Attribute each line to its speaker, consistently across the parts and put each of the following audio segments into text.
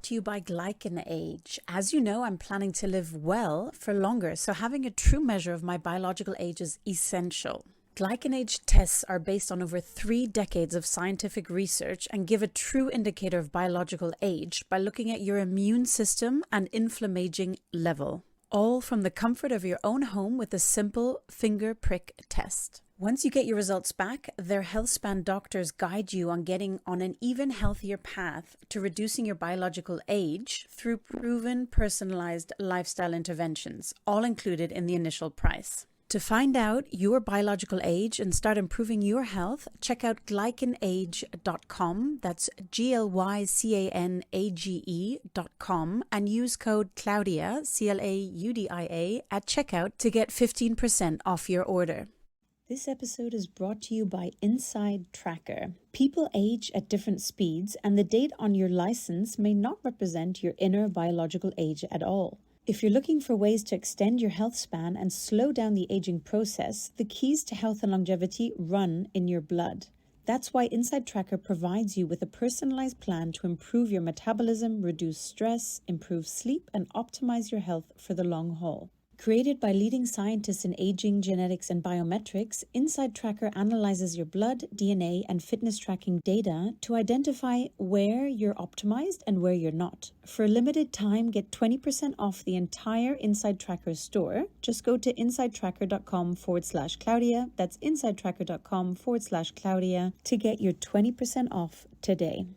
Speaker 1: brought to you by Age. As you know, I'm planning to live well for longer, so having a true measure of my biological age is essential. Age tests are based on over 3 decades of scientific research and give a true indicator of biological age by looking at your immune system and inflammaging level, all from the comfort of your own home with a simple finger prick test. Once you get your results back, their healthspan doctors guide you on getting on an even healthier path to reducing your biological age through proven personalized lifestyle interventions, all included in the initial price. To find out your biological age and start improving your health, check out glycanage.com. That's GLYCANAGE.com and use code Claudia, CLAUDIA, at checkout to get 15% off your order. This episode is brought to you by Inside Tracker. People age at different speeds, and the date on your license may not represent your inner biological age at all. If you're looking for ways to extend your health span and slow down the aging process, the keys to health and longevity run in your blood. That's why Inside Tracker provides you with a personalized plan to improve your metabolism, reduce stress, improve sleep, and optimize your health for the long haul. Created by leading scientists in aging, genetics, and biometrics, Inside Tracker analyzes your blood, DNA, and fitness tracking data to identify where you're optimized and where you're not. For a limited time, get 20% off the entire Inside Tracker store. Just go to insidetracker.com/Claudia. That's insidetracker.com/Claudia to get your 20% off today.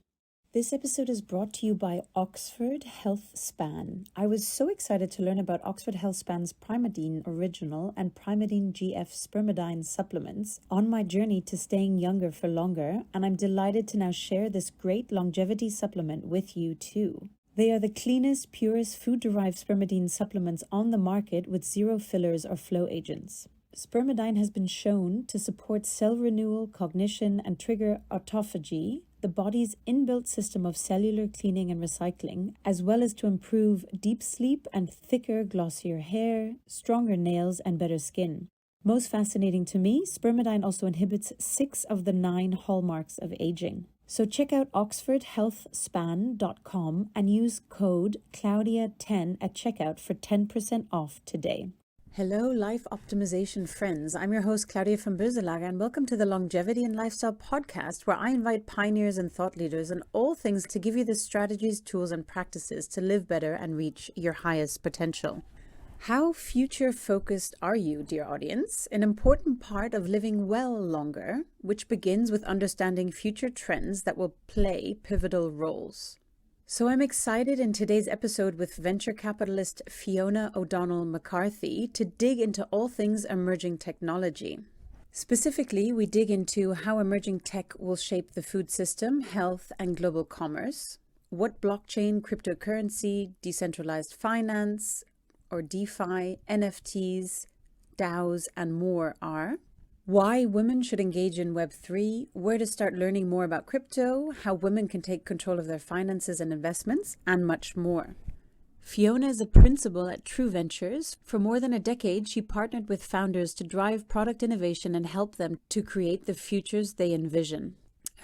Speaker 1: This episode is brought to you by Oxford HealthSpan. I was so excited to learn about Oxford HealthSpan's Primadine Original and Primadine GF Spermidine supplements on my journey to staying younger for longer, and I'm delighted to now share this great longevity supplement with you too. They are the cleanest, purest food-derived spermidine supplements on the market with 0 fillers or flow agents. Spermidine has been shown to support cell renewal, cognition, and trigger autophagy, the body's inbuilt system of cellular cleaning and recycling, as well as to improve deep sleep and thicker, glossier hair, stronger nails, and better skin. Most fascinating to me, spermidine also inhibits 6 of the 9 hallmarks of aging. So check out oxfordhealthspan.com and use code Claudia10 at checkout for 10% off today. Hello, life optimization friends. I'm your host, Claudia from Böselager, and welcome to the Longevity and Lifestyle Podcast, where I invite pioneers and thought leaders in all things to give you the strategies, tools, and practices to live better and reach your highest potential. How future-focused are you, dear audience? An important part of living well longer, which begins with understanding future trends that will play pivotal roles. So I'm excited in today's episode with venture capitalist Fiona O'Donnell-McCarthy to dig into all things emerging technology. Specifically, we dig into how emerging tech will shape the food system, health, and global commerce, what blockchain, cryptocurrency, decentralized finance, or DeFi, NFTs, DAOs, and more are, why women should engage in Web3, where to start learning more about crypto, how women can take control of their finances and investments, and much more. Fiona is a principal at True Ventures. For more than a decade, she partnered with founders to drive product innovation and help them to create the futures they envision.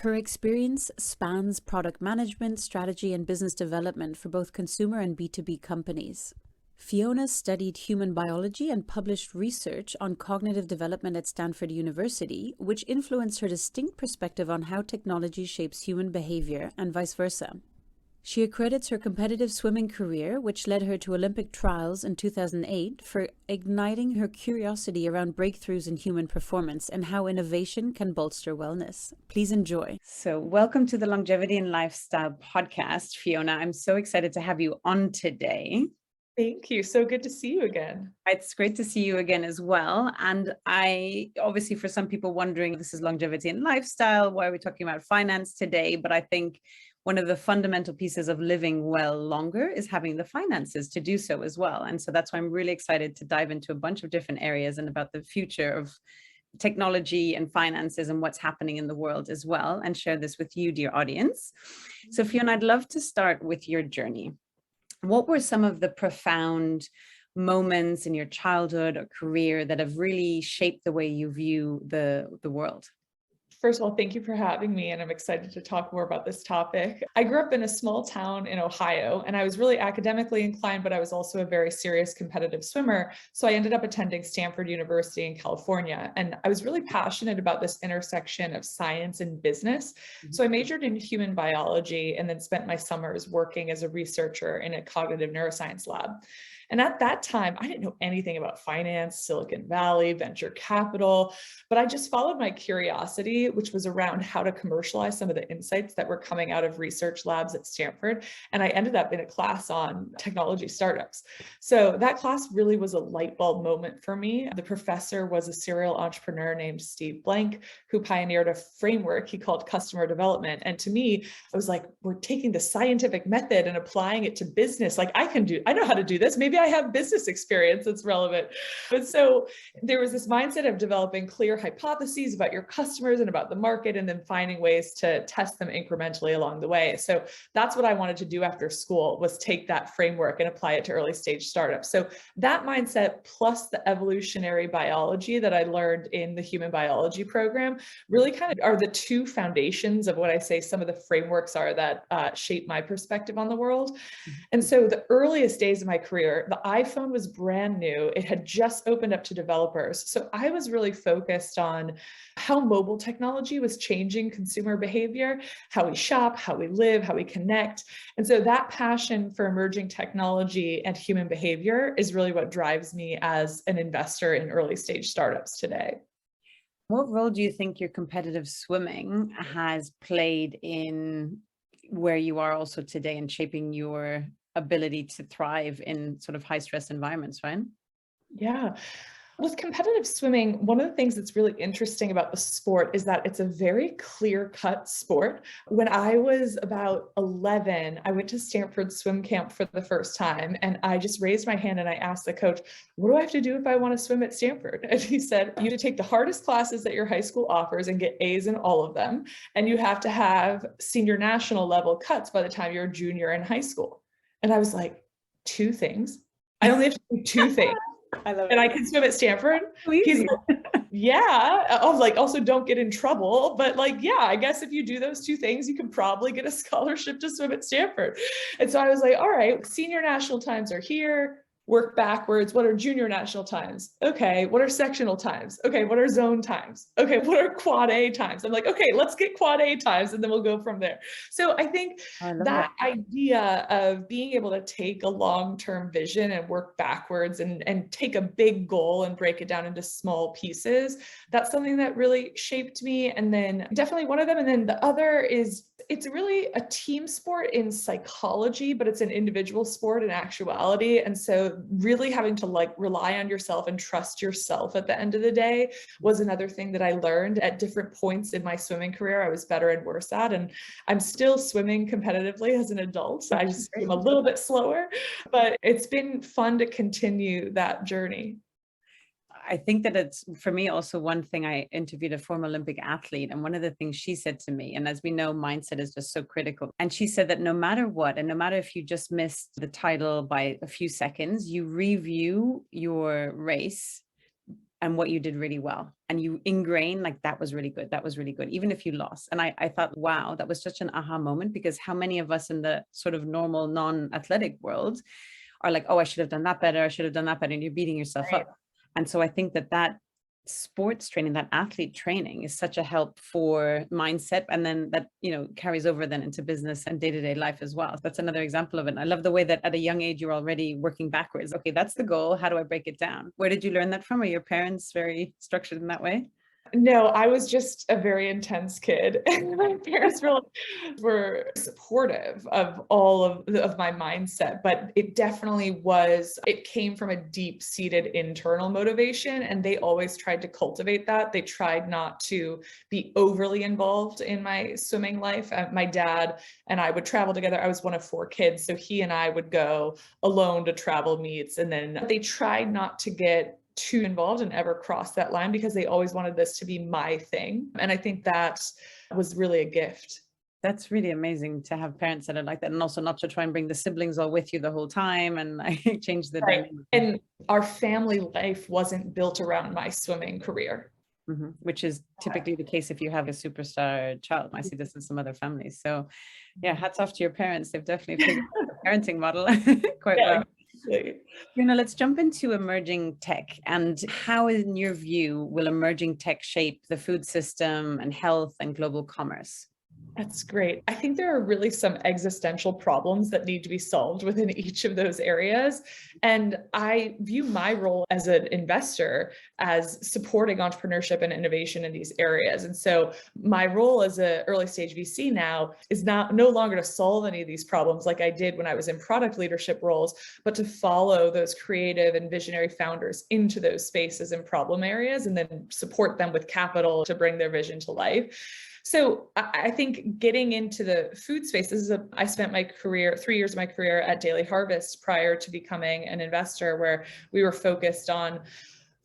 Speaker 1: Her experience spans product management, strategy, and business development for both consumer and B2B companies. Fiona studied human biology and published research on cognitive development at Stanford University, which influenced her distinct perspective on how technology shapes human behavior and vice versa. She accredits her competitive swimming career, which led her to Olympic trials in 2008, for igniting her curiosity around breakthroughs in human performance and how innovation can bolster wellness. Please enjoy. So welcome to the Longevity and Lifestyle Podcast, Fiona. I'm so excited to have you on today.
Speaker 2: Thank you. So good to see you again.
Speaker 1: It's great to see you again as well. And I obviously, for some people wondering, this is longevity and lifestyle. Why are we talking about finance today? But I think one of the fundamental pieces of living well longer is having the finances to do so as well. And so that's why I'm really excited to dive into a bunch of different areas and about the future of technology and finances and what's happening in the world as well, and share this with you, dear audience. So Fiona, I'd love to start with your journey. What were some of the profound moments in your childhood or career that have really shaped the way you view the world?
Speaker 2: First of all, thank you for having me, and I'm excited to talk more about this topic. I grew up in a small town in Ohio, and I was really academically inclined, but I was also a very serious competitive swimmer. So I ended up attending Stanford University in California, and I was really passionate about this intersection of science and business. So I majored in human biology and then spent my summers working as a researcher in a cognitive neuroscience lab. And at that time, I didn't know anything about finance, Silicon Valley, venture capital, but I just followed my curiosity, which was around how to commercialize some of the insights that were coming out of research labs at Stanford. And I ended up in a class on technology startups. So that class really was a light bulb moment for me. The professor was a serial entrepreneur named Steve Blank, who pioneered a framework he called customer development. And to me, I was like, we're taking the scientific method and applying it to business. Like I know how to do this. Maybe I have business experience that's relevant. But so there was this mindset of developing clear hypotheses about your customers and about the market, and then finding ways to test them incrementally along the way. So that's what I wanted to do after school, was take that framework and apply it to early stage startups. So that mindset plus the evolutionary biology that I learned in the human biology program really kind of are the two foundations of what I say some of the frameworks are that shape my perspective on the world. And so the earliest days of my career, the iPhone was brand new. It had just opened up to developers. So I was really focused on how mobile technology was changing consumer behavior, how we shop, how we live, how we connect. And so that passion for emerging technology and human behavior is really what drives me as an investor in early stage startups today.
Speaker 1: What role do you think your competitive swimming has played in where you are also today and shaping your ability to thrive in sort of high stress environments, right?
Speaker 2: Yeah. With competitive swimming, one of the things that's really interesting about the sport is that it's a very clear-cut sport. When I was about 11, I went to Stanford swim camp for the first time, and I just raised my hand and I asked the coach, what do I have to do if I want to swim at Stanford? And he said, you have to take the hardest classes that your high school offers and get A's in all of them. And you have to have senior national level cuts by the time you're a junior in high school. And I was like, two things? I only have to do two things.
Speaker 1: I love
Speaker 2: And
Speaker 1: it.
Speaker 2: I can swim at Stanford. He's
Speaker 1: Easy.
Speaker 2: like, yeah. I was like, also don't get in trouble. But like, yeah, I guess if you do those two things, you can probably get a scholarship to swim at Stanford. And so I was like, all right, senior national times are here. Work backwards. What are junior national times? Okay. What are sectional times? Okay. What are zone times? Okay. What are quad A times? I'm like, okay, let's get quad A times and then we'll go from there. So I think that idea of being able to take a long-term vision and work backwards and take a big goal and break it down into small pieces, that's something that really shaped me. And then definitely one of them. And then the other is it's really a team sport in psychology, but it's an individual sport in actuality. And so really having to like rely on yourself and trust yourself at the end of the day was another thing that I learned at different points in my swimming career. I was better and worse at, and I'm still swimming competitively as an adult. I just swim a little bit slower, but it's been fun to continue that journey.
Speaker 1: I think that it's, for me, also one thing. I interviewed a former Olympic athlete, and one of the things she said to me, and as we know, mindset is just so critical. And she said that no matter what, and no matter if you just missed the title by a few seconds, you review your race and what you did really well. And you ingrain like, that was really good. That was really good. Even if you lost. And I thought, wow, that was such an aha moment, because how many of us in the sort of normal non-athletic world are like, oh, I should have done that better. I should have done that better. And you're beating yourself up. And so I think that that sports training, that athlete training is such a help for mindset. And then that, you know, carries over then into business and day-to-day life as well. So that's another example of it. And I love the way that at a young age, you're already working backwards. Okay, that's the goal. How do I break it down? Where did you learn that from? Are your parents very structured in that way?
Speaker 2: No, I was just a very intense kid, and my parents were supportive of all of my mindset, but it definitely was, it came from a deep-seated internal motivation, and they always tried to cultivate that. They tried not to be overly involved in my swimming life. My dad and I would travel together. I was one of 4 kids, so he and I would go alone to travel meets, and then they tried not to get too involved and ever cross that line, because they always wanted this to be my thing. And I think that was really a gift.
Speaker 1: That's really amazing to have parents that are like that, and also not to try and bring the siblings all with you the whole time and like change the dynamic.
Speaker 2: And our family life wasn't built around my swimming career.
Speaker 3: Which is typically the case if you have a superstar child. I see this in some other families. So yeah, hats off to your parents. They've definitely figured out the parenting model quite well.
Speaker 2: Exactly.
Speaker 3: Let's jump into emerging tech, and how, in your view, will emerging tech shape the food system and health and global commerce?
Speaker 2: That's great. I think there are really some existential problems that need to be solved within each of those areas. And I view my role as an investor as supporting entrepreneurship and innovation in these areas. And so my role as an early stage VC now is no longer to solve any of these problems like I did when I was in product leadership roles, but to follow those creative and visionary founders into those spaces and problem areas and then support them with capital to bring their vision to life. So I think getting into the food space, I spent my career, 3 years of my career at Daily Harvest prior to becoming an investor, where we were focused on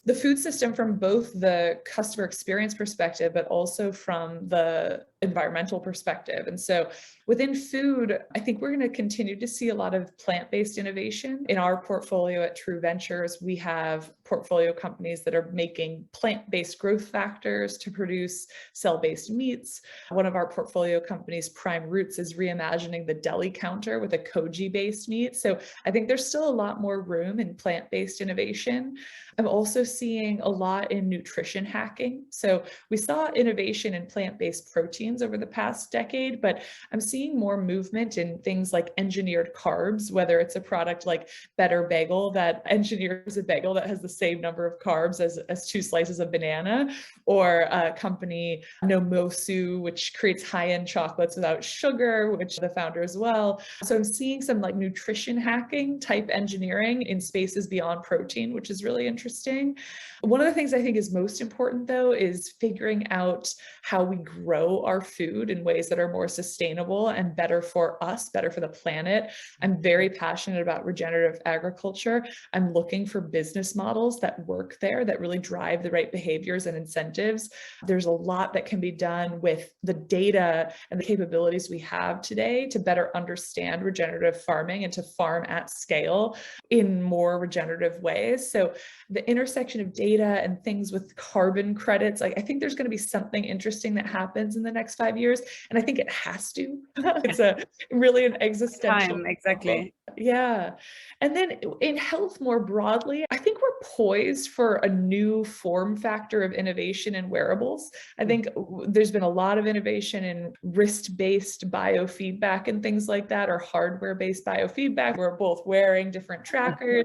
Speaker 2: the food system from both the customer experience perspective, but also from the environmental perspective. And so within food, I think we're going to continue to see a lot of plant-based innovation. In our portfolio at True Ventures, we have portfolio companies that are making plant-based growth factors to produce cell-based meats. One of our portfolio companies, Prime Roots, is reimagining the deli counter with a koji-based meat. So I think there's still a lot more room in plant-based innovation. I'm also seeing a lot in nutrition hacking. So we saw innovation in plant-based proteins over the past decade, but I'm seeing more movement in things like engineered carbs, whether it's a product like Better Bagel that engineers a bagel that has the same number of carbs as 2 slices of banana, or a company Nomosu, which creates high-end chocolates without sugar, which the founder as well. So I'm seeing some like nutrition hacking type engineering in spaces beyond protein, which is really interesting. One of the things I think is most important, though, is figuring out how we grow our food in ways that are more sustainable and better for us, better for the planet. I'm very passionate about regenerative agriculture. I'm looking for business models that work there, that really drive the right behaviors and incentives. There's a lot that can be done with the data and the capabilities we have today to better understand regenerative farming and to farm at scale in more regenerative ways. So the intersection of data and things with carbon credits, I think there's going to be something interesting that happens in the next 5 years. And I think it has to. It's really an existential
Speaker 3: Time, exactly.
Speaker 2: problem. Yeah. And then in health more broadly, I think we're poised for a new form factor of innovation in wearables. I think there's been a lot of innovation in wrist-based biofeedback and things like that, or hardware-based biofeedback. We're both wearing different trackers.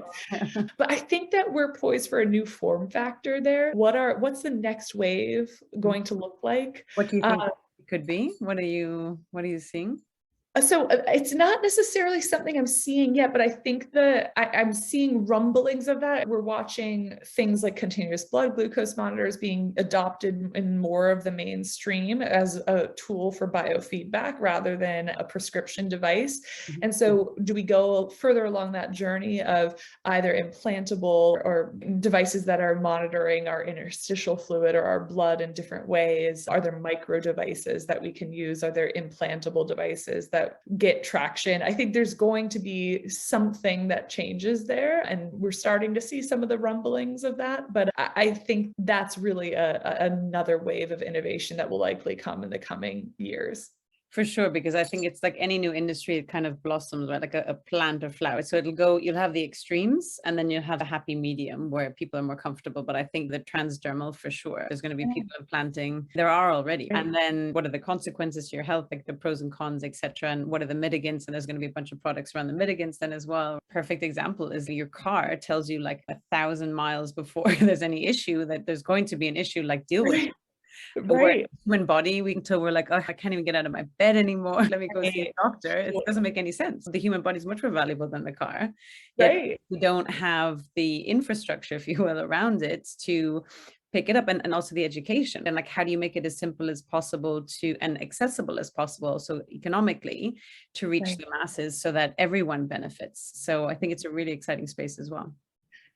Speaker 2: But I think that we're poised for a new form factor there. What's the next wave going to look like?
Speaker 3: What do you think it could be? What are you seeing?
Speaker 2: So it's not necessarily something I'm seeing yet, but I think I'm seeing rumblings of that. We're watching things like continuous blood glucose monitors being adopted in more of the mainstream as a tool for biofeedback rather than a prescription device. And so do we go further along that journey of either implantable or devices that are monitoring our interstitial fluid or our blood in different ways? Are there micro devices that we can use? Are there implantable devices that get traction? I think there's going to be something that changes there, and we're starting to see some of the rumblings of that. But I think that's really another wave of innovation that will likely come in the coming years.
Speaker 3: For sure, because I think it's like any new industry, it kind of blossoms, right? Like a plant or flower. So you'll have the extremes, and then you'll have a happy medium where people are more comfortable. But I think the transdermal, for sure, there's going to be people implanting. There are already. And then what are the consequences to your health, like the pros and cons, etc. And what are the mitigants? And there's going to be a bunch of products around the mitigants then as well. Perfect example is your car tells you like 1,000 miles before there's any issue that there's going to be an issue, like deal with it.
Speaker 2: Right.
Speaker 3: Human body, until we're like, oh, I can't even get out of my bed anymore. Let me go see a doctor. It doesn't make any sense. The human body is much more valuable than the car. Yet we don't have the infrastructure, if you will, around it to pick it up, and also the education. And like, how do you make it as simple as possible and accessible as possible, so economically to reach the masses so that everyone benefits. So I think it's a really exciting space as well.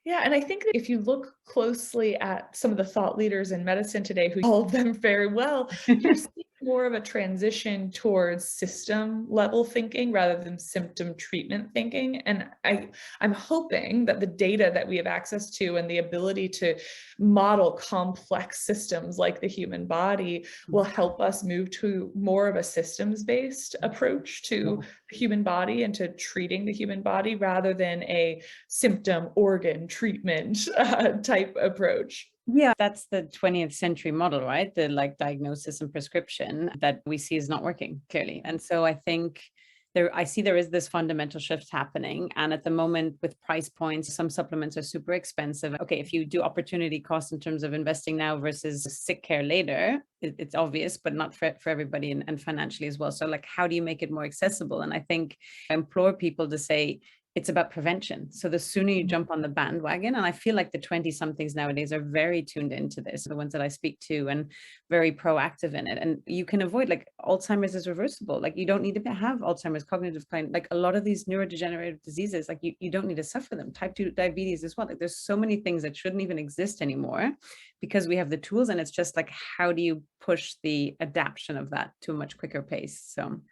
Speaker 2: Yeah, and I think that if you look closely at some of the thought leaders in medicine today, who all of them very well, you're seeing more of a transition towards system level thinking rather than symptom treatment thinking. And I'm hoping that the data that we have access to and the ability to model complex systems like the human body will help us move to more of a systems-based approach to the human body and to treating the human body rather than a symptom organ treatment type approach.
Speaker 3: Yeah, that's the 20th century model, right? The like diagnosis and prescription that we see is not working clearly. And so I think I see there is this fundamental shift happening. And at the moment with price points, some supplements are super expensive. Okay, if you do opportunity cost in terms of investing now versus sick care later, it's obvious, but not for everybody and financially as well. So like, how do you make it more accessible? And I think I implore people to say, it's about prevention. So the sooner you jump on the bandwagon, and I feel like the 20 somethings nowadays are very tuned into this, the ones that I speak to, and very proactive in it. And you can avoid, like, Alzheimer's is reversible. Like, you don't need to have Alzheimer's, cognitive decline, like a lot of these neurodegenerative diseases, like you don't need to suffer them. Type 2 diabetes as well. Like, there's so many things that shouldn't even exist anymore because we have the tools, and it's just like, how do you push the adaption of that to a much quicker pace? So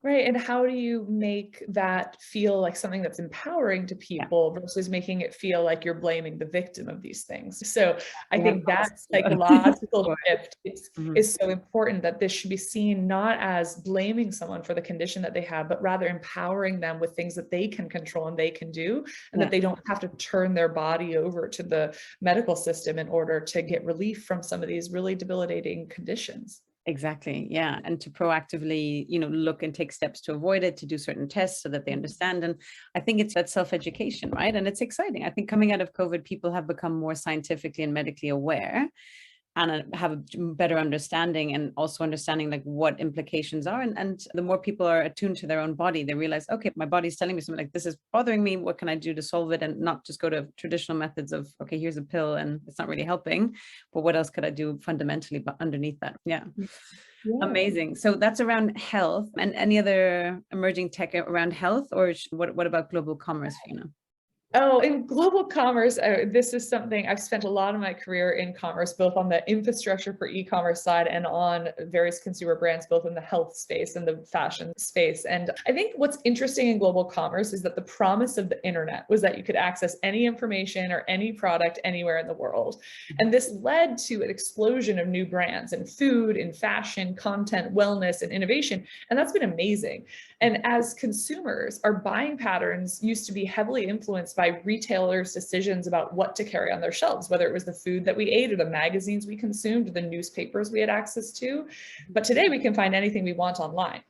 Speaker 2: right. And how do you make that feel like something that's empowering to people versus making it feel like you're blaming the victim of these things? So I think that psychological shift is so important, that this should be seen not as blaming someone for the condition that they have, but rather empowering them with things that they can control and they can do, and that they don't have to turn their body over to the medical system in order to get relief from some of these really debilitating conditions.
Speaker 3: Exactly. Yeah. And to proactively, look and take steps to avoid it, to do certain tests so that they understand. And I think it's that self-education, right? And it's exciting. I think coming out of COVID, people have become more scientifically and medically aware and have a better understanding, and also understanding like what implications are. And the more people are attuned to their own body, they realize, okay, my body's telling me something, like this is bothering me. What can I do to solve it? And not just go to traditional methods of, okay, here's a pill and it's not really helping, but what else could I do fundamentally but underneath that? Yeah. Amazing. So that's around health. And any other emerging tech around health, or what about global commerce, Fiona?
Speaker 2: Oh, in global commerce, this is something I've spent a lot of my career in commerce, both on the infrastructure for e-commerce side and on various consumer brands, both in the health space and the fashion space. And I think what's interesting in global commerce is that the promise of the internet was that you could access any information or any product anywhere in the world. And this led to an explosion of new brands in food, in fashion, content, wellness, and innovation. And that's been amazing. And as consumers, our buying patterns used to be heavily influenced by retailers' decisions about what to carry on their shelves, whether it was the food that we ate or the magazines we consumed, or the newspapers we had access to. But today we can find anything we want online.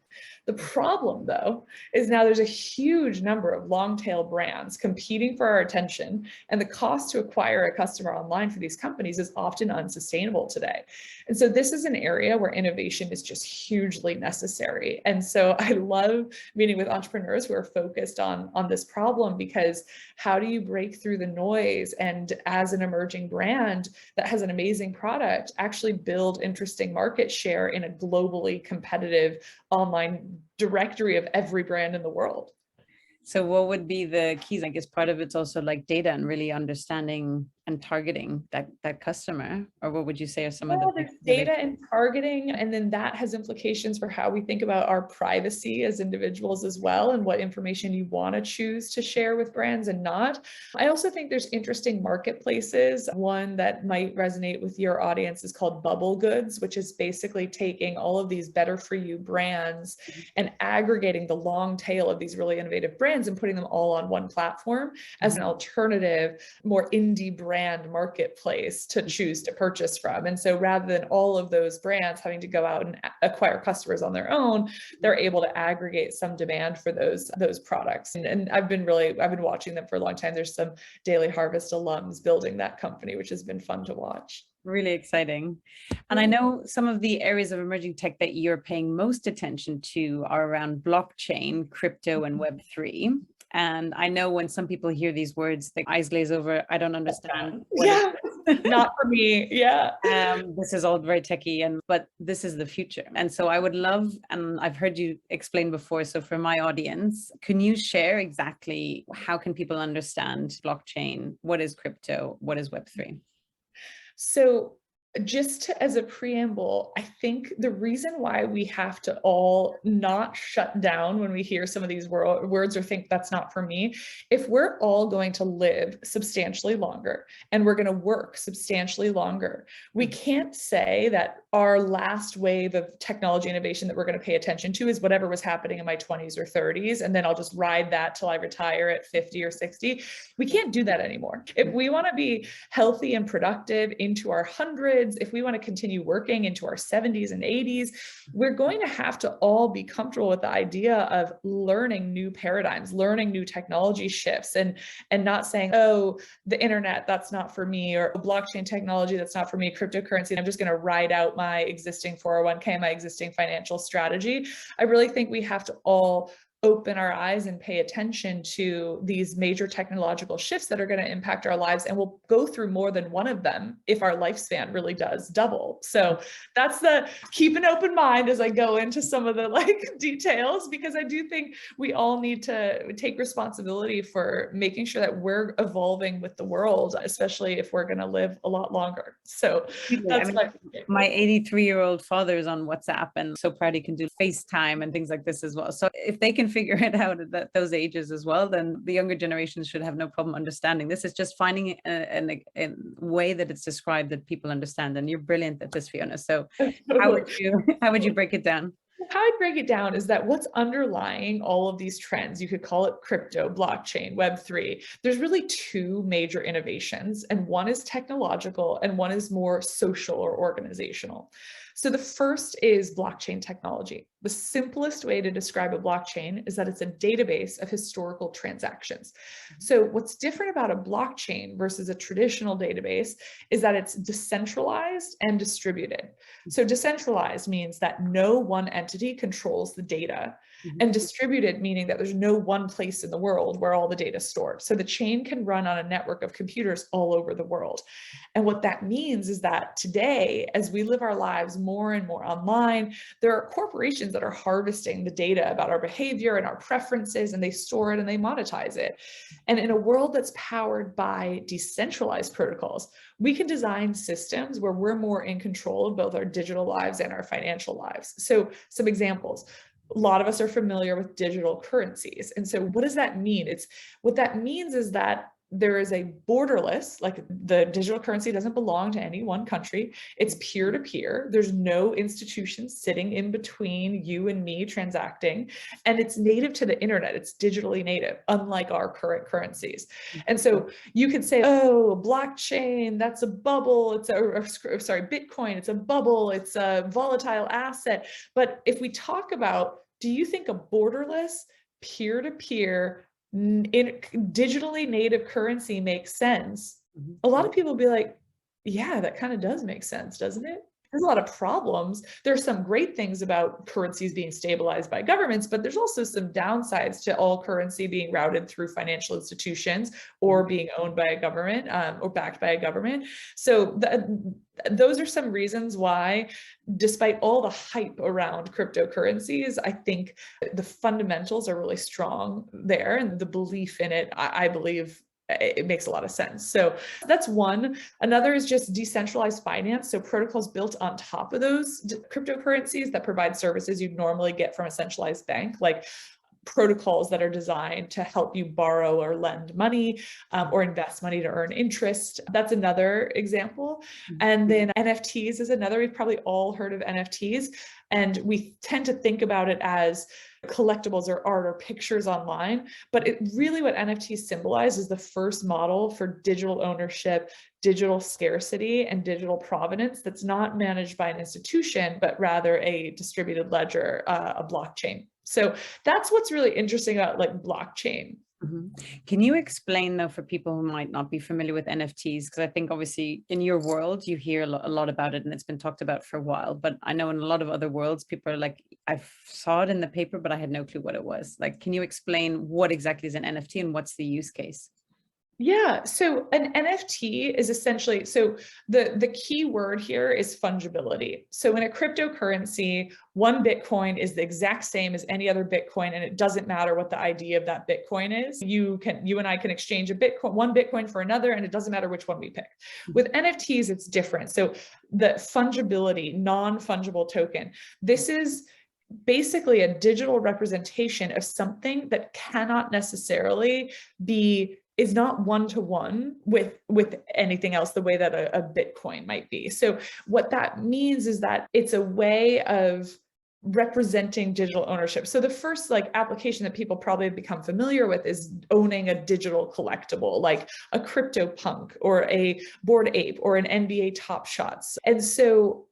Speaker 2: The problem, though, is now there's a huge number of long tail brands competing for our attention, and the cost to acquire a customer online for these companies is often unsustainable today. And so this is an area where innovation is just hugely necessary. And so I love meeting with entrepreneurs who are focused on this problem, because how do you break through the noise and, as an emerging brand that has an amazing product, actually build interesting market share in a globally competitive online directory of every brand in the world?
Speaker 3: So what would be the keys? I guess part of it's also like data and really understanding and targeting that customer, or what would you say are some of the
Speaker 2: there's data and targeting, and then that has implications for how we think about our privacy as individuals as well, and what information you want to choose to share with brands and not. I also think there's interesting marketplaces. One that might resonate with your audience is called Bubble Goods, which is basically taking all of these better for you brands and aggregating the long tail of these really innovative brands and putting them all on one platform as an alternative, more indie brand marketplace to choose to purchase from. And so rather than all of those brands having to go out and acquire customers on their own, they're able to aggregate some demand for those products. And I've been watching them for a long time. There's some Daily Harvest alums building that company, which has been fun to watch.
Speaker 3: Really exciting. And I know some of the areas of emerging tech that you're paying most attention to are around blockchain, crypto, and Web3. And I know when some people hear these words, their eyes glaze over. I don't understand.
Speaker 2: Not for me. Yeah.
Speaker 3: This is all very techy, but this is the future. And so I would love, and I've heard you explain before, so for my audience, can you share exactly how can people understand blockchain? What is crypto? What is Web3?
Speaker 2: So As a preamble, I think the reason why we have to all not shut down when we hear some of these words or think that's not for me, if we're all going to live substantially longer and we're going to work substantially longer, we can't say that our last wave of technology innovation that we're going to pay attention to is whatever was happening in my 20s or 30s, and then I'll just ride that till I retire at 50 or 60. We can't do that anymore. If we want to be healthy and productive into our hundreds, if we want to continue working into our 70s and 80s, we're going to have to all be comfortable with the idea of learning new paradigms, learning new technology shifts, and not saying, oh, the internet, that's not for me, or blockchain technology, that's not for me, cryptocurrency, and I'm just going to ride out my existing 401k, my existing financial strategy. I really think we have to all open our eyes and pay attention to these major technological shifts that are going to impact our lives, and we'll go through more than one of them if our lifespan really does double. So that's the keep an open mind as I go into some of the details, because I do think we all need to take responsibility for making sure that we're evolving with the world, especially if we're going to live a lot longer. So that's
Speaker 3: my 83-year-old father is on WhatsApp, and so proud he can do FaceTime and things like this as well. So if they can figure it out at those ages as well, then the younger generations should have no problem understanding. This is just finding a way that it's described that people understand. And you're brilliant at this, Fiona. So how would you break it down?
Speaker 2: How I break it down is that what's underlying all of these trends, you could call it crypto, blockchain, Web3, there's really two major innovations, and one is technological and one is more social or organizational. So the first is blockchain technology. The simplest way to describe a blockchain is that it's a database of historical transactions. So what's different about a blockchain versus a traditional database is that it's decentralized and distributed. So decentralized means that no one entity controls the data, and distributed meaning that there's no one place in the world where all the data is stored. So the chain can run on a network of computers all over the world. And what that means is that today, as we live our lives more and more online, there are corporations that are harvesting the data about our behavior and our preferences, and they store it and they monetize it. And in a world that's powered by decentralized protocols, we can design systems where we're more in control of both our digital lives and our financial lives. So some examples. A lot of us are familiar with digital currencies. And so what does that mean? What that means is that there is a borderless, like the digital currency doesn't belong to any one country. It's peer-to-peer. There's no institution sitting in between you and me transacting, and it's native to the internet. It's digitally native, unlike our current currencies. And so you could say, oh, blockchain, that's a bubble. Bitcoin, it's a bubble. It's a volatile asset. But if we talk about, do you think a borderless, peer-to-peer, digitally native currency makes sense? A lot of people will be like, yeah, that kind of does make sense, doesn't it? There's a lot of problems. There's some great things about currencies being stabilized by governments, but there's also some downsides to all currency being routed through financial institutions or being owned by a government or backed by a government. So those are some reasons why, despite all the hype around cryptocurrencies, I think the fundamentals are really strong there, and the belief in it, I believe, it makes a lot of sense. So that's one. Another is just decentralized finance. So protocols built on top of those cryptocurrencies that provide services you'd normally get from a centralized bank, like protocols that are designed to help you borrow or lend money or invest money to earn interest. That's another example. And then NFTs is another. We've probably all heard of NFTs, and we tend to think about it as collectibles or art or pictures online, but what NFTs symbolize is the first model for digital ownership, digital scarcity, and digital provenance that's not managed by an institution, but rather a distributed ledger, a blockchain. So that's what's really interesting about blockchain.
Speaker 3: Can you explain, though, for people who might not be familiar with NFTs? Because I think obviously in your world, you hear a lot about it and it's been talked about for a while. But I know in a lot of other worlds, people are like, I saw it in the paper, but I had no clue what it was. Can you explain what exactly is an NFT and what's the use case?
Speaker 2: Yeah, so an NFT is essentially, so the key word here is fungibility. So in a cryptocurrency, one Bitcoin is the exact same as any other Bitcoin, and it doesn't matter what the ID of that Bitcoin is. You and I can exchange one Bitcoin for another, and it doesn't matter which one we pick. With NFTs, it's different. So the fungibility, non-fungible token, this is basically a digital representation of something that cannot necessarily is not one-to-one with anything else the way that a Bitcoin might be. So what that means is that it's a way of representing digital ownership. So the first application that people probably become familiar with is owning a digital collectible, like a CryptoPunk or a Bored Ape or an NBA Top Shots. And so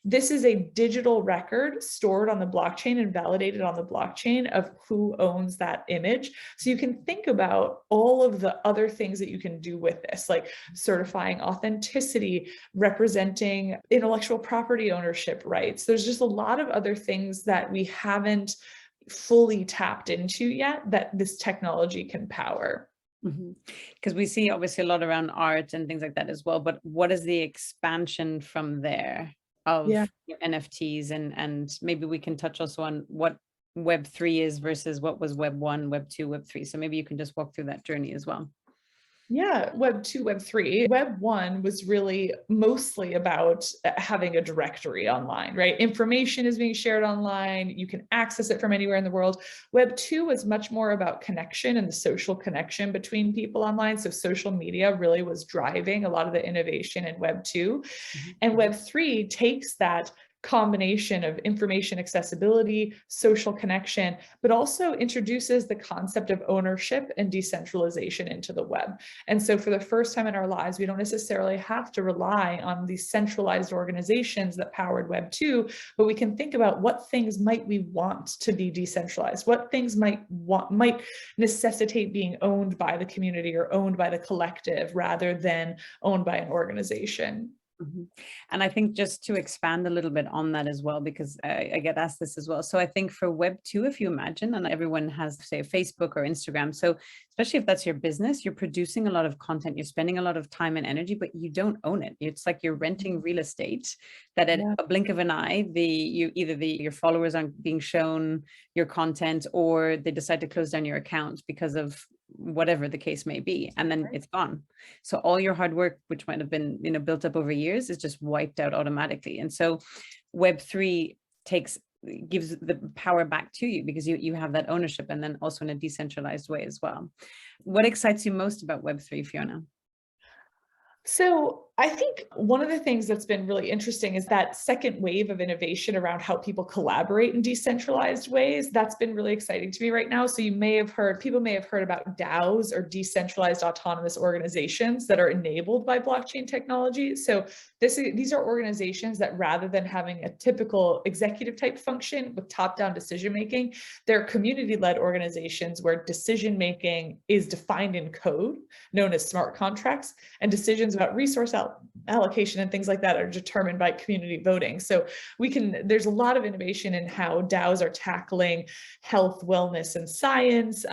Speaker 2: this is a digital record stored on the blockchain and validated on the blockchain of who owns that image. So you can think about all of the other things that you can do with this, like certifying authenticity, representing intellectual property ownership rights. There's just a lot of other things that we haven't fully tapped into yet that this technology can power.
Speaker 3: Because we see obviously a lot around art and things like that as well, but what is the expansion from there of NFTs, and maybe we can touch also on what Web3 is versus what was Web1, Web2, Web3. So maybe you can just walk through that journey as well.
Speaker 2: Yeah, Web2, Web3. Web1 was really mostly about having a directory online, right? Information is being shared online. You can access it from anywhere in the world. Web2 was much more about connection and the social connection between people online. So social media really was driving a lot of the innovation in Web2. And Web3 takes that combination of information accessibility, social connection, but also introduces the concept of ownership and decentralization into the web. And so for the first time in our lives, we don't necessarily have to rely on these centralized organizations that powered Web 2, but we can think about what things might we want to be decentralized, what things might necessitate being owned by the community or owned by the collective rather than owned by an organization.
Speaker 3: And I think just to expand a little bit on that as well, because I get asked this as well. So I think for Web2, if you imagine, and everyone has, say, Facebook or Instagram. So especially if that's your business, you're producing a lot of content, you're spending a lot of time and energy, but you don't own it. It's like you're renting real estate that at a blink of an eye, your followers aren't being shown your content, or they decide to close down your account because of whatever the case may be, and then it's gone. So all your hard work, which might have been built up over years, is just wiped out automatically. And so Web3 gives the power back to you because you have that ownership, and then also in a decentralized way as well. What excites you most about Web3, Fiona?
Speaker 2: So I think one of the things that's been really interesting is that second wave of innovation around how people collaborate in decentralized ways. That's been really exciting to me right now. So people may have heard about DAOs, or decentralized autonomous organizations, that are enabled by blockchain technology. So these are organizations that, rather than having a typical executive type function with top-down decision-making, they're community-led organizations where decision-making is defined in code, known as smart contracts, and decisions about resource allocation and things like that are determined by community voting. So there's a lot of innovation in how DAOs are tackling health, wellness, and science.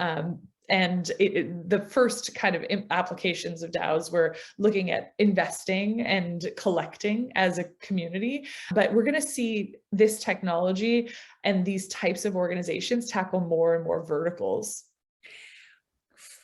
Speaker 2: And the first kind of applications of DAOs were looking at investing and collecting as a community. But we're going to see this technology and these types of organizations tackle more and more verticals.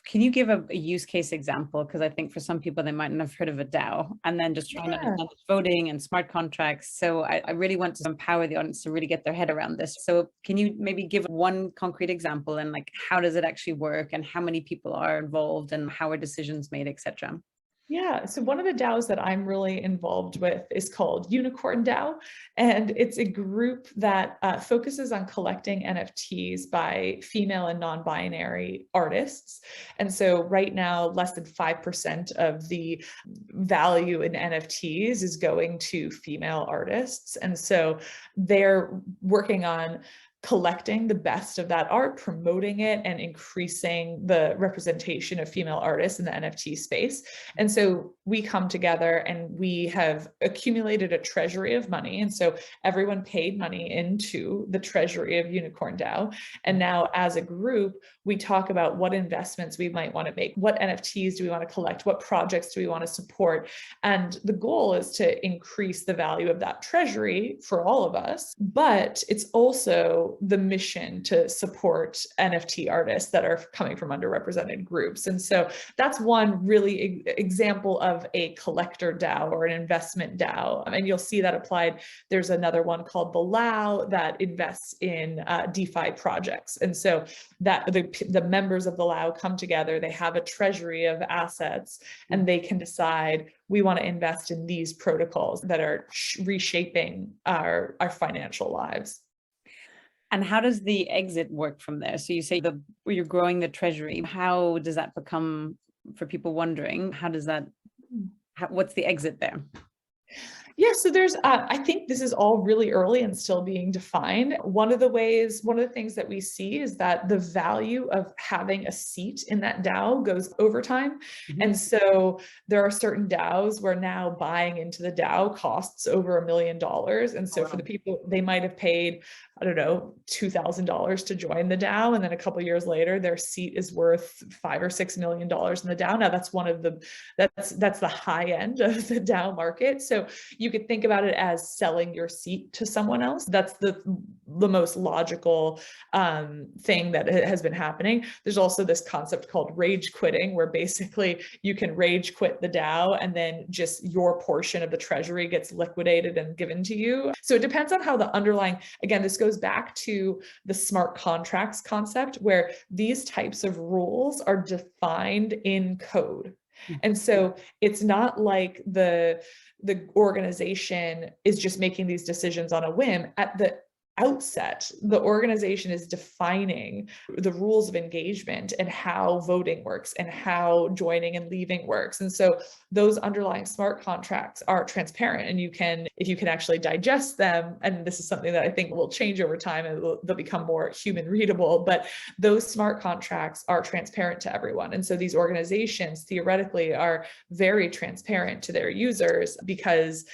Speaker 3: Can you give a use case example? Because I think for some people, they might not have heard of a DAO, and then just trying to understand voting and smart contracts. So I really want to empower the audience to really get their head around this. So can you maybe give one concrete example, and how does it actually work, and how many people are involved, and how are decisions made, etc.?
Speaker 2: Yeah, so one of the DAOs that I'm really involved with is called Unicorn DAO, and it's a group that focuses on collecting NFTs by female and non-binary artists. And so right now, less than 5% of the value in NFTs is going to female artists. And so they're working on collecting the best of that art, promoting it, and increasing the representation of female artists in the NFT space. And so we come together and we have accumulated a treasury of money. And so everyone paid money into the treasury of Unicorn DAO. And now as a group, we talk about what investments we might want to make, what NFTs do we want to collect, what projects do we want to support. And the goal is to increase the value of that treasury for all of us, but it's also the mission to support NFT artists that are coming from underrepresented groups. And so that's one really example of a collector DAO or an investment DAO. And you'll see that applied. There's another one called the LAO that invests in DeFi projects. And so that the members of the LAO come together, they have a treasury of assets, and they can decide, we want to invest in these protocols that are reshaping our financial lives.
Speaker 3: And how does the exit work from there? So you say you're growing the treasury. How does that become, for people wondering, what's the exit there?
Speaker 2: Yeah, so there's, I think this is all really early and still being defined. One of the things that we see is that the value of having a seat in that DAO goes over time. Mm-hmm. And so there are certain DAOs where now buying into the DAO costs over $1 million. And so for the people, they might have paid, I don't know, $2,000 to join the DAO. And then a couple of years later, their seat is worth $5 or $6 million in the DAO. Now that's that's the high end of the DAO market. So you could think about it as selling your seat to someone else. That's the most logical thing that has been happening. There's also this concept called rage quitting, where basically you can rage quit the DAO and then just your portion of the treasury gets liquidated and given to you. So it depends on how the underlying, again, this goes back to the smart contracts concept, where these types of rules are defined in code. And so it's not like the organization is just making these decisions on a whim. At the outset, the organization is defining the rules of engagement and how voting works and how joining and leaving works. And so those underlying smart contracts are transparent, and if you can actually digest them, and this is something that I think will change over time and they'll become more human readable, but those smart contracts are transparent to everyone. And so these organizations theoretically are very transparent to their users because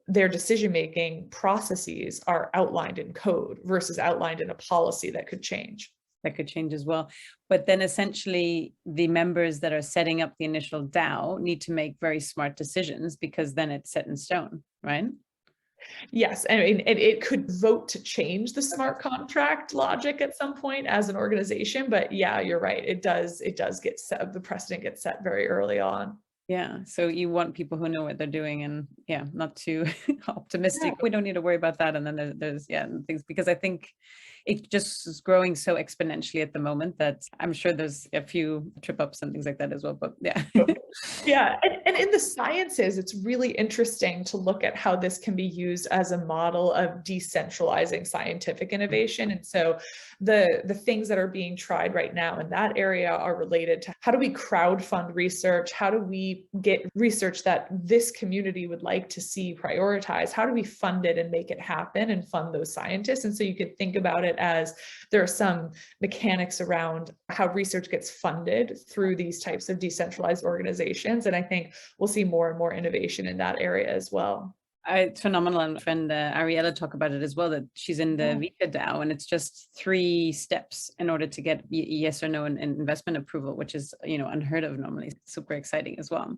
Speaker 2: their decision-making processes are outlined in code versus outlined in a policy that could change.
Speaker 3: That could change as well. But then essentially the members that are setting up the initial DAO need to make very smart decisions, because then it's set in stone, right?
Speaker 2: Yes, I mean, it could vote to change the smart contract logic at some point as an organization, but yeah, you're right. It does get set, the precedent gets set very early on.
Speaker 3: Yeah. So you want people who know what they're doing, and not too optimistic. Yeah. We don't need to worry about that. And then there's things, because I think it just is growing so exponentially at the moment that I'm sure there's a few trip ups and things like that as well. But yeah.
Speaker 2: Yeah. And in the sciences, it's really interesting to look at how this can be used as a model of decentralizing scientific innovation. And so the things that are being tried right now in that area are related to how do we crowdfund research? How do we get research that this community would like to see prioritized? How do we fund it and make it happen and fund those scientists? And so you could think about it as there are some mechanics around how research gets funded through these types of decentralized organizations. And I think we'll see more and more innovation in that area as well.
Speaker 3: It's phenomenal. And friend Ariella talked about it as well, that she's in the Vita DAO, and it's just 3 steps in order to get yes or no and investment approval, which is, unheard of normally. Super exciting as well.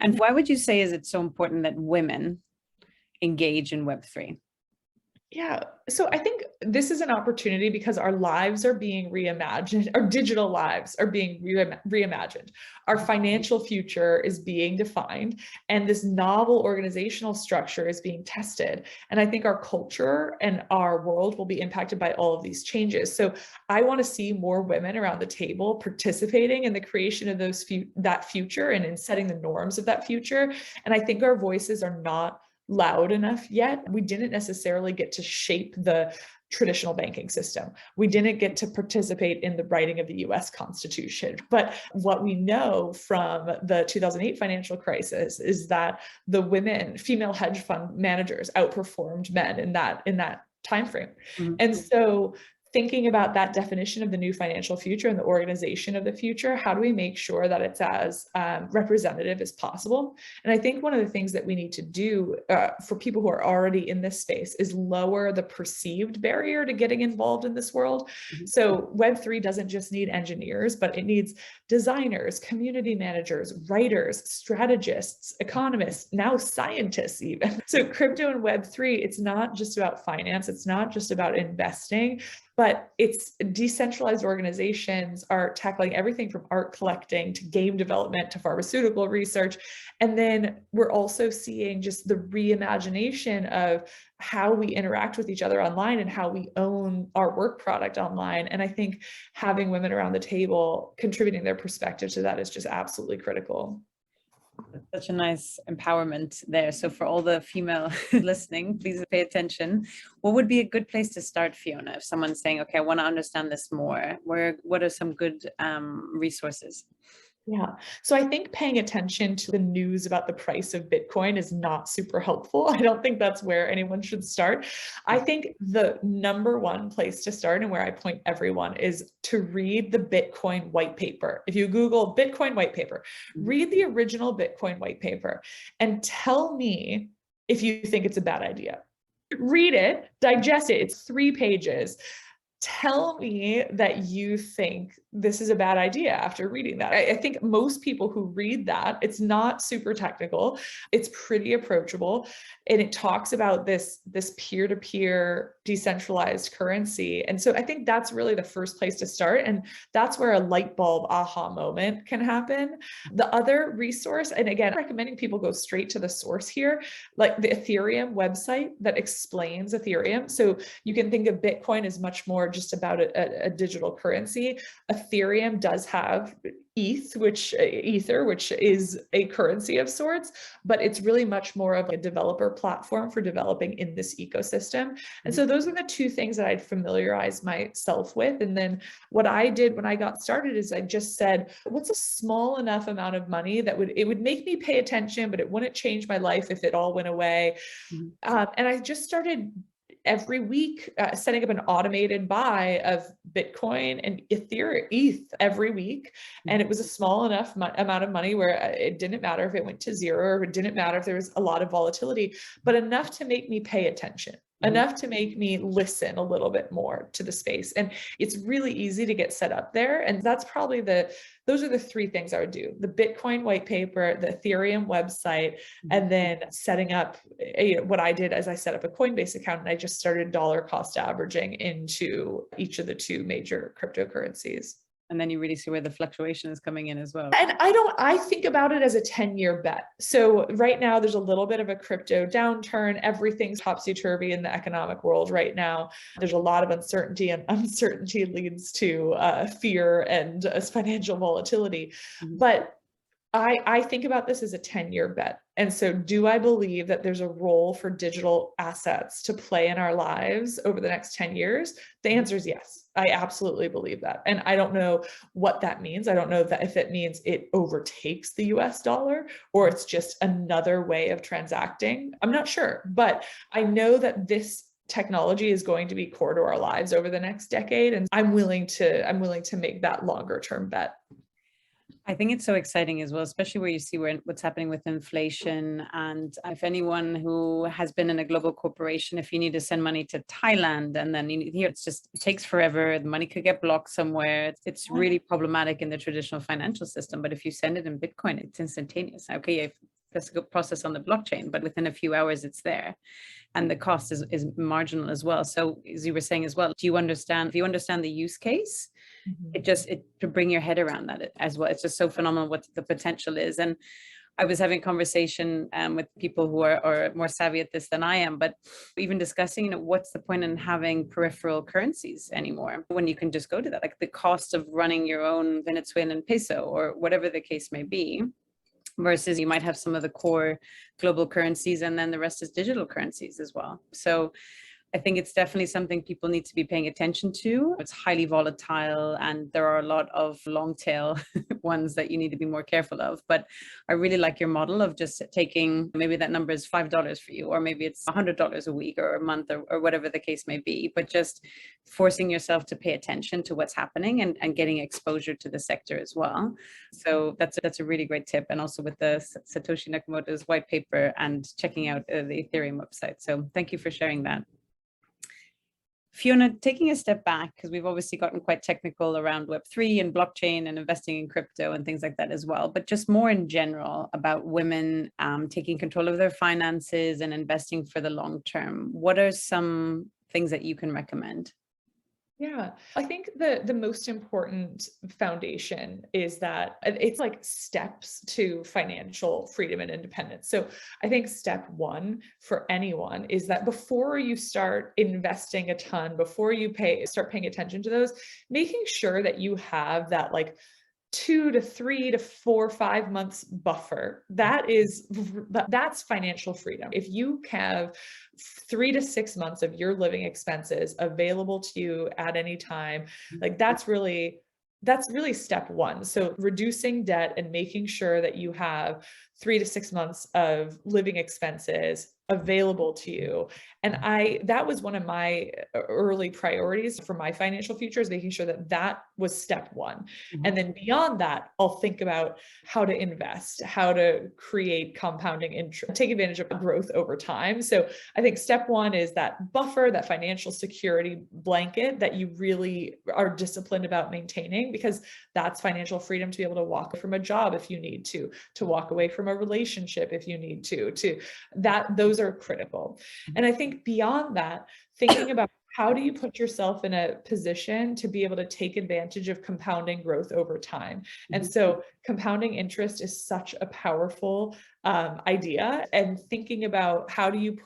Speaker 3: And why would you say is it so important that women engage in Web3?
Speaker 2: Yeah, so I think this is an opportunity because our lives are being reimagined, our digital lives are being reimagined. Our financial future is being defined, and this novel organizational structure is being tested. And I think our culture and our world will be impacted by all of these changes. So I want to see more women around the table participating in the creation of that future and in setting the norms of that future. And I think our voices are not loud enough yet. We didn't necessarily get to shape the traditional banking system. We didn't get to participate in the writing of the US Constitution. But what we know from the 2008 financial crisis is that the female hedge fund managers outperformed men in that timeframe. Mm-hmm. And so thinking about that definition of the new financial future and the organization of the future, how do we make sure that it's as representative as possible? And I think one of the things that we need to do for people who are already in this space is lower the perceived barrier to getting involved in this world. So Web3 doesn't just need engineers, but it needs designers, community managers, writers, strategists, economists, now scientists even. So crypto and Web3, it's not just about finance, it's not just about investing, but it's decentralized organizations are tackling everything from art collecting to game development to pharmaceutical research. And then we're also seeing just the reimagination of how we interact with each other online and how we own our work product online. And I think having women around the table contributing their perspective to that is just absolutely critical.
Speaker 3: Such a nice empowerment there. So for all the female listening, please pay attention. What would be a good place to start, Fiona, if someone's saying, okay, I want to understand this more? What are some good resources?
Speaker 2: Yeah. So I think paying attention to the news about the price of Bitcoin is not super helpful. I don't think that's where anyone should start. I think the number one place to start, and where I point everyone, is to read the Bitcoin white paper. If you Google Bitcoin white paper, read the original Bitcoin white paper and tell me if you think it's a bad idea. Read it, digest it. It's 3 pages. Tell me that you think this is a bad idea after reading that. I think most people who read that, it's not super technical, it's pretty approachable, and it talks about this peer-to-peer decentralized currency. And so I think that's really the first place to start, and that's where a light bulb aha moment can happen. The other resource, and again, I'm recommending people go straight to the source here, like the Ethereum website that explains Ethereum. So you can think of Bitcoin as much more just about a digital currency. Ethereum does have Ether, which is a currency of sorts, but it's really much more of a developer platform for developing in this ecosystem. And so those are the 2 things that I'd familiarize myself with. And then what I did when I got started is I just said, what's a small enough amount of money that would make me pay attention, but it wouldn't change my life if it all went away. And I just started every week setting up an automated buy of Bitcoin and Ethereum, ETH every week. And it was a small enough amount of money where it didn't matter if it went to zero, or it didn't matter if there was a lot of volatility, but enough to make me pay attention. Enough to make me listen a little bit more to the space. And it's really easy to get set up there. And that's probably those are the 3 things I would do: the Bitcoin white paper, the Ethereum website, and then setting up, what I did is I set up a Coinbase account and I just started dollar cost averaging into each of the 2 major cryptocurrencies.
Speaker 3: And then you really see where the fluctuation is coming in as well.
Speaker 2: And I think about it as a 10-year bet. So right now there's a little bit of a crypto downturn. Everything's topsy-turvy in the economic world right now. There's a lot of uncertainty, and uncertainty leads to fear and financial volatility. But I think about this as a 10-year bet. And so do I believe that there's a role for digital assets to play in our lives over the next 10 years? The answer is yes. I absolutely believe that. And I don't know what that means. I don't know that if it means it overtakes the US dollar or it's just another way of transacting. I'm not sure, but I know that this technology is going to be core to our lives over the next decade. And I'm willing to make that longer term bet.
Speaker 3: I think it's so exciting as well, especially where you see what's happening with inflation. And if anyone who has been in a global corporation, if you need to send money to Thailand and then here it takes forever, the money could get blocked somewhere. It's really problematic in the traditional financial system. But if you send it in Bitcoin, it's instantaneous. Okay, that's a good process on the blockchain, but within a few hours it's there. And the cost is marginal as well. So as you were saying as well, if you understand the use case, it to bring your head around that as well. It's just so phenomenal what the potential is. And I was having a conversation with people who are more savvy at this than I am, but even discussing, what's the point in having peripheral currencies anymore when you can just go to that, like the cost of running your own Venezuelan peso or whatever the case may be, versus you might have some of the core global currencies and then the rest is digital currencies as well. So I think it's definitely something people need to be paying attention to. It's highly volatile and there are a lot of long tail ones that you need to be more careful of. But I really like your model of just taking, maybe that number is $5 for you, or maybe it's $100 a week or a month, or whatever the case may be, but just forcing yourself to pay attention to what's happening and getting exposure to the sector as well. So that's a really great tip. And also with the Satoshi Nakamoto's white paper and checking out the Ethereum website. So thank you for sharing that. Fiona, taking a step back, because we've obviously gotten quite technical around Web3 and blockchain and investing in crypto and things like that as well, but just more in general about women taking control of their finances and investing for the long term. What are some things that you can recommend?
Speaker 2: Yeah, I think the most important foundation is that it's like steps to financial freedom and independence. So I think step one for anyone is that before you start investing a ton, before you start paying attention to those, making sure that you have that like 2 to 3 to 4, 5 months buffer. That's financial freedom. If you have 3 to 6 months of your living expenses available to you at any time, like that's really step one. So reducing debt and making sure that you have 3 to 6 months of living expenses available to you. And that was one of my early priorities for my financial future, is making sure that that was step one. And then beyond that, I'll think about how to invest, how to create compounding interest, take advantage of growth over time. So I think step one is that buffer, that financial security blanket that you really are disciplined about maintaining, because that's financial freedom to be able to walk from a job if you need to walk away from a relationship if you need to that. Those are critical. And I think beyond that, thinking about how do you put yourself in a position to be able to take advantage of compounding growth over time? And so compounding interest is such a powerful idea. And thinking about how do you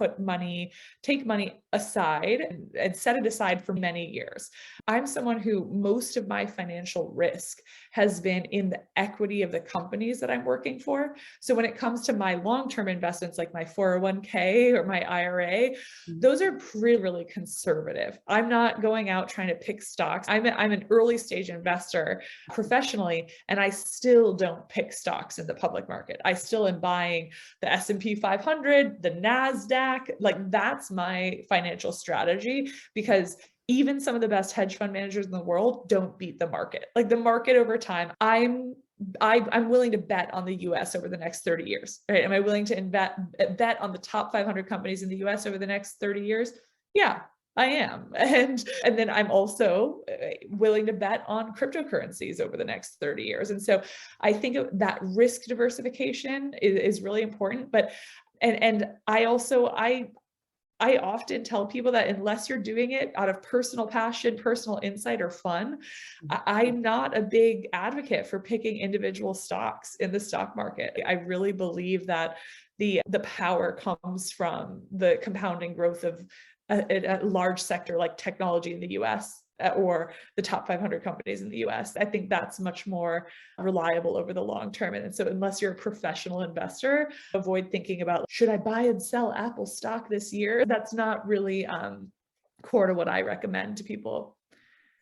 Speaker 2: take money aside and set it aside for many years. I'm someone who most of my financial risk has been in the equity of the companies that I'm working for. So when it comes to my long-term investments, like my 401k or my IRA, those are really conservative. I'm not going out trying to pick stocks. I'm an early stage investor professionally, and I still don't pick stocks in the public market. I still am buying the S&P 500, the NASDAQ, like that's my financial strategy, because even some of the best hedge fund managers in the world don't beat the market. Like the market over time, I'm willing to bet on the US over the next 30 years, right? Am I willing to bet on the top 500 companies in the US over the next 30 years? Yeah, I am. And then I'm also willing to bet on cryptocurrencies over the next 30 years. And so I think that risk diversification is really important. But, and I often tell people that unless you're doing it out of personal passion, personal insight, or fun, I'm not a big advocate for picking individual stocks in the stock market. I really believe that the power comes from the compounding growth of a large sector like technology in the US or the top 500 companies in the US. I think that's much more reliable over the long term. And so unless you're a professional investor, avoid thinking about, should I buy and sell Apple stock this year? That's not really core to what I recommend to people.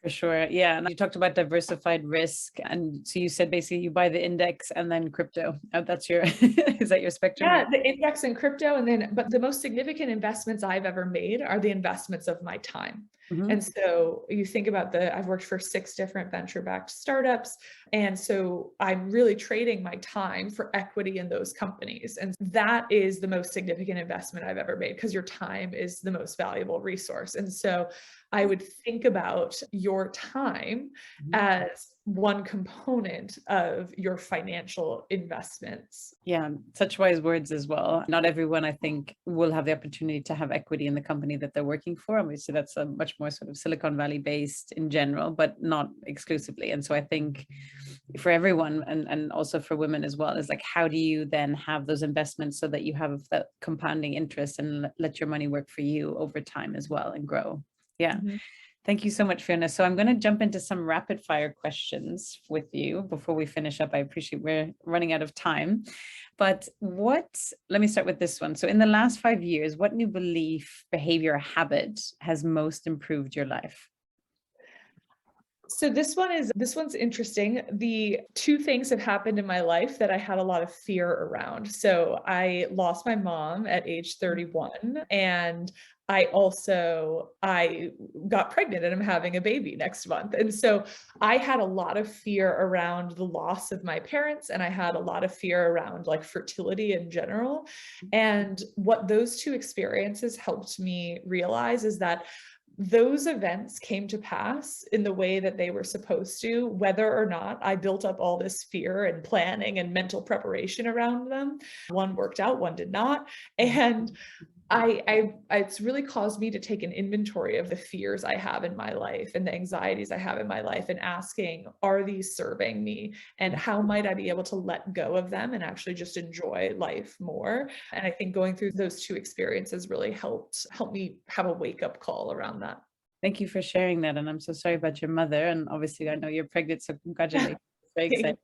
Speaker 3: For sure. Yeah. And you talked about diversified risk. And so you said basically you buy the index and then crypto. That's your, is that your spectrum?
Speaker 2: Yeah, the index and crypto. But the most significant investments I've ever made are the investments of my time. And so you think about I've worked for 6 different venture-backed startups. And so I'm really trading my time for equity in those companies. And that is the most significant investment I've ever made, because your time is the most valuable resource. And so I would think about your time as one component of your financial investments.
Speaker 3: Yeah, such wise words as well. Not everyone, I think, will have the opportunity to have equity in the company that they're working for. Obviously, that's a much more sort of Silicon Valley based in general, but not exclusively. And so I think for everyone, and also for women as well, is like, how do you then have those investments so that you have that compounding interest and let your money work for you over time as well and grow? Yeah. Thank you so much, Fiona. So I'm going to jump into some rapid fire questions with you before we finish up. I appreciate we're running out of time. But let me start with this one. So in the last 5 years, what new belief, behavior, or habit has most improved your life?
Speaker 2: So this one's interesting. The two things have happened in my life that I had a lot of fear around. So I lost my mom at age 31, and I got pregnant and I'm having a baby next month. And so I had a lot of fear around the loss of my parents, and I had a lot of fear around like fertility in general. And what those two experiences helped me realize is that those events came to pass in the way that they were supposed to, whether or not I built up all this fear and planning and mental preparation around them. One worked out, one did not. And it's really caused me to take an inventory of the fears I have in my life and the anxieties I have in my life, and asking, are these serving me? And how might I be able to let go of them and actually just enjoy life more? And I think going through those two experiences really helped me have a wake-up call around that.
Speaker 3: Thank you for sharing that. And I'm so sorry about your mother. And obviously, I know you're pregnant, so congratulations. Very excited.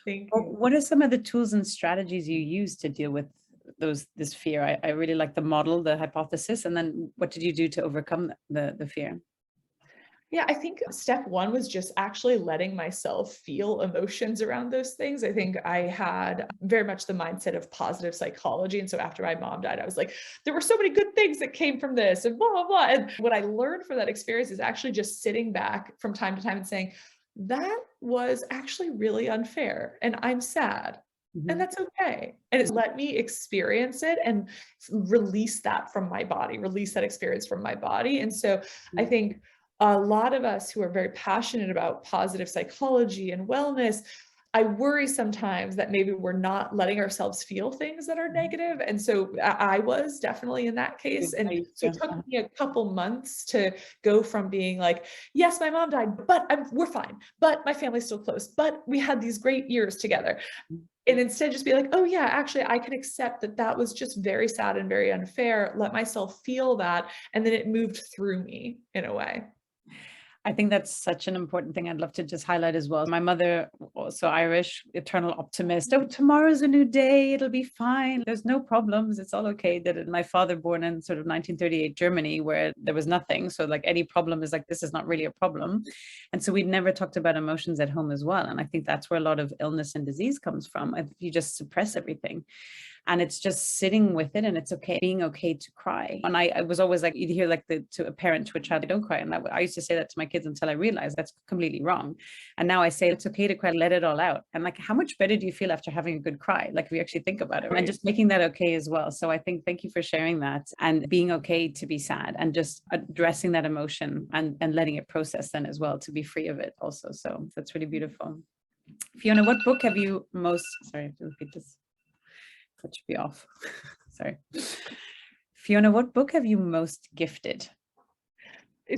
Speaker 2: Thank
Speaker 3: Well,
Speaker 2: you.
Speaker 3: what are some of the tools and strategies you use to deal with this fear? I really like the model, the hypothesis. And then what did you do to overcome the fear?
Speaker 2: Yeah, I think step one was just actually letting myself feel emotions around those things. I think I had very much the mindset of positive psychology. And so after my mom died, I was like, there were so many good things that came from this and blah, blah, blah. And what I learned from that experience is actually just sitting back from time to time and saying, that was actually really unfair and I'm sad. And that's okay. And it's let me experience it and release that from my body, release that experience from my body. And so I think a lot of us who are very passionate about positive psychology and wellness, I worry sometimes that maybe we're not letting ourselves feel things that are negative. And so I was definitely in that case. And so it took me a couple months to go from being like, yes, my mom died, but we're fine, but my family's still close, but we had these great years together. And instead just be like, oh yeah, actually I can accept that that was just very sad and very unfair. Let myself feel that. And then it moved through me in a way.
Speaker 3: I think that's such an important thing I'd love to just highlight as well. My mother, also Irish, eternal optimist. Oh, tomorrow's a new day. It'll be fine. There's no problems. It's all okay. My father born in sort of 1938 Germany, where there was nothing. So like any problem is like, this is not really a problem. And so we'd never talked about emotions at home as well. And I think that's where a lot of illness and disease comes from. If you just suppress everything. And it's just sitting with it, and it's okay, being okay to cry. And I was always like, you'd hear like to a parent to a child, don't cry. And I used to say that to my kids until I realized that's completely wrong. And now I say it's okay to cry, let it all out. And like, how much better do you feel after having a good cry? Like if you actually think about it, and just making that okay as well. So I think, thank you for sharing that, and being okay to be sad and just addressing that emotion and letting it process then as well, to be free of it also. So that's really beautiful. Fiona, what book have you sorry, I have to repeat this. That should be off. Sorry. Fiona, what book have you most gifted?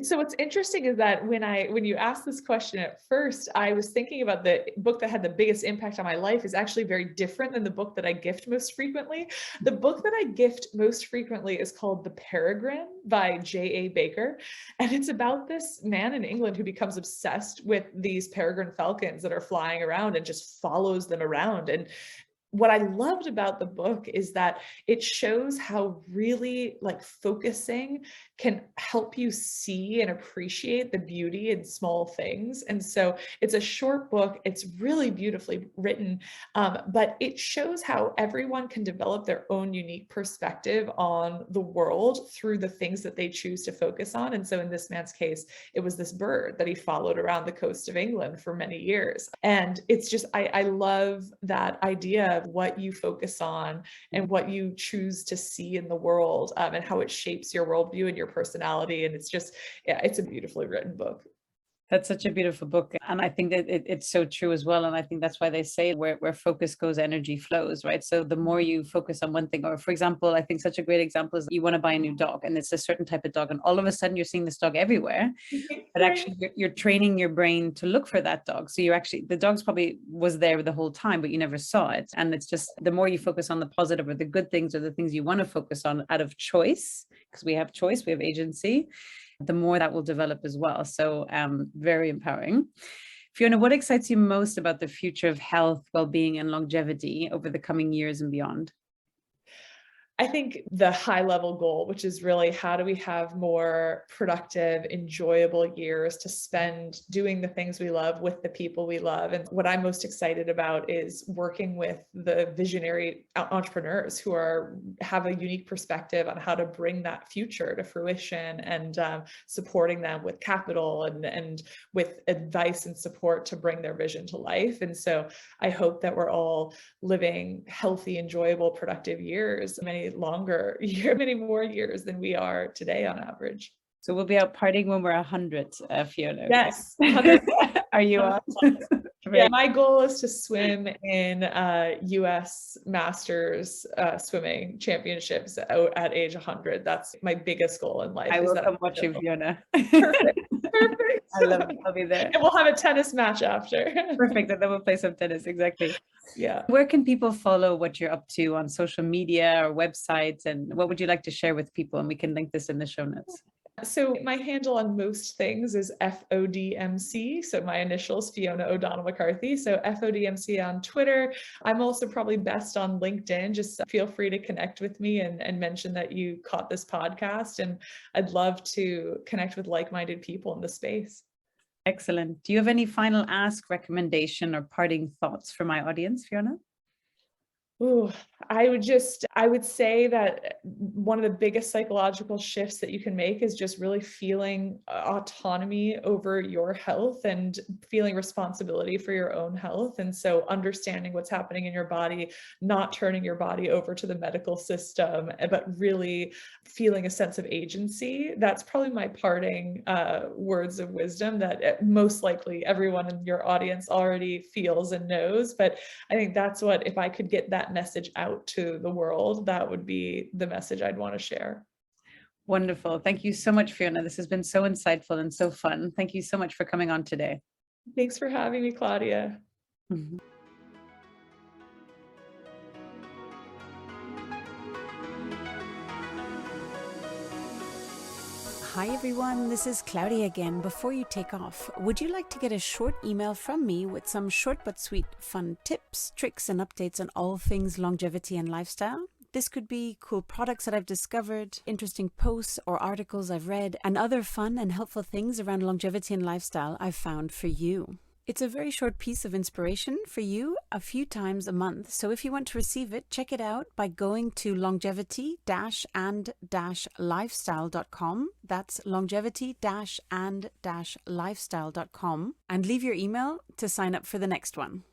Speaker 2: So what's interesting is that when you asked this question at first, I was thinking about the book that had the biggest impact on my life is actually very different than the book that I gift most frequently. The book that I gift most frequently is called The Peregrine by J.A. Baker. And it's about this man in England who becomes obsessed with these peregrine falcons that are flying around and just follows them around. And what I loved about the book is that it shows how really like focusing can help you see and appreciate the beauty in small things. And so it's a short book. It's really beautifully written, but it shows how everyone can develop their own unique perspective on the world through the things that they choose to focus on. And so in this man's case, it was this bird that he followed around the coast of England for many years. And it's just, I love that idea of what you focus on and what you choose to see in the world, and how it shapes your worldview and your personality. And it's just, yeah, it's a beautifully written book.
Speaker 3: That's such a beautiful book. And I think that it's so true as well. And I think that's why they say where focus goes, energy flows, right? So the more you focus on one thing, or for example, I think such a great example is you want to buy a new dog and it's a certain type of dog. And all of a sudden you're seeing this dog everywhere, but actually you're training your brain to look for that dog. So the dog's probably was there the whole time, but you never saw it. And it's just, the more you focus on the positive or the good things or the things you want to focus on out of choice, because we have choice, we have agency, the more that will develop as well. So very empowering. Fiona, what excites you most about the future of health, well-being, and longevity over the coming years and beyond?
Speaker 2: I think the high level goal, which is really how do we have more productive, enjoyable years to spend doing the things we love with the people we love. And what I'm most excited about is working with the visionary entrepreneurs who have a unique perspective on how to bring that future to fruition, and supporting them with capital and with advice and support to bring their vision to life. And so I hope that we're all living healthy, enjoyable, productive years, many more years than we are today on average.
Speaker 3: So we'll be out partying when we're 100, Fiona.
Speaker 2: Yes.
Speaker 3: Are you on?
Speaker 2: Yeah, my goal is to swim in US Masters swimming championships at age 100. That's my biggest goal in life.
Speaker 3: I will come watch you, Fiona.
Speaker 2: Perfect.
Speaker 3: I love it. I'll be there.
Speaker 2: And we'll have a tennis match after.
Speaker 3: Perfect. And then we'll play some tennis. Exactly.
Speaker 2: Yeah.
Speaker 3: Where can people follow what you're up to on social media or websites? And what would you like to share with people? And we can link this in the show notes.
Speaker 2: So my handle on most things is FODMC. So my initials, Fiona O'Donnell-McCarthy. So FODMC on Twitter. I'm also probably best on LinkedIn. Just feel free to connect with me and mention that you caught this podcast. And I'd love to connect with like-minded people in the space.
Speaker 3: Excellent. Do you have any final ask, recommendation, or parting thoughts for my audience, Fiona?
Speaker 2: Ooh, I would say that one of the biggest psychological shifts that you can make is just really feeling autonomy over your health and feeling responsibility for your own health. And so understanding what's happening in your body, not turning your body over to the medical system, but really feeling a sense of agency. That's probably my parting words of wisdom that most likely everyone in your audience already feels and knows. But I think that's what, if I could get that message out to the world, that would be the message I'd want to share.
Speaker 3: Wonderful. Thank you so much, Fiona. This has been so insightful and so fun. Thank you so much for coming on today.
Speaker 2: Thanks for having me, Claudia.
Speaker 3: Mm-hmm.
Speaker 1: Hi everyone, this is Claudia again. Before you take off, would you like to get a short email from me with some short but sweet fun tips, tricks and updates on all things longevity and lifestyle? This could be cool products that I've discovered, interesting posts or articles I've read, and other fun and helpful things around longevity and lifestyle I've found for you. It's a very short piece of inspiration for you a few times a month. So if you want to receive it, check it out by going to longevity-and-lifestyle.com. That's longevity-and-lifestyle.com, and leave your email to sign up for the next one.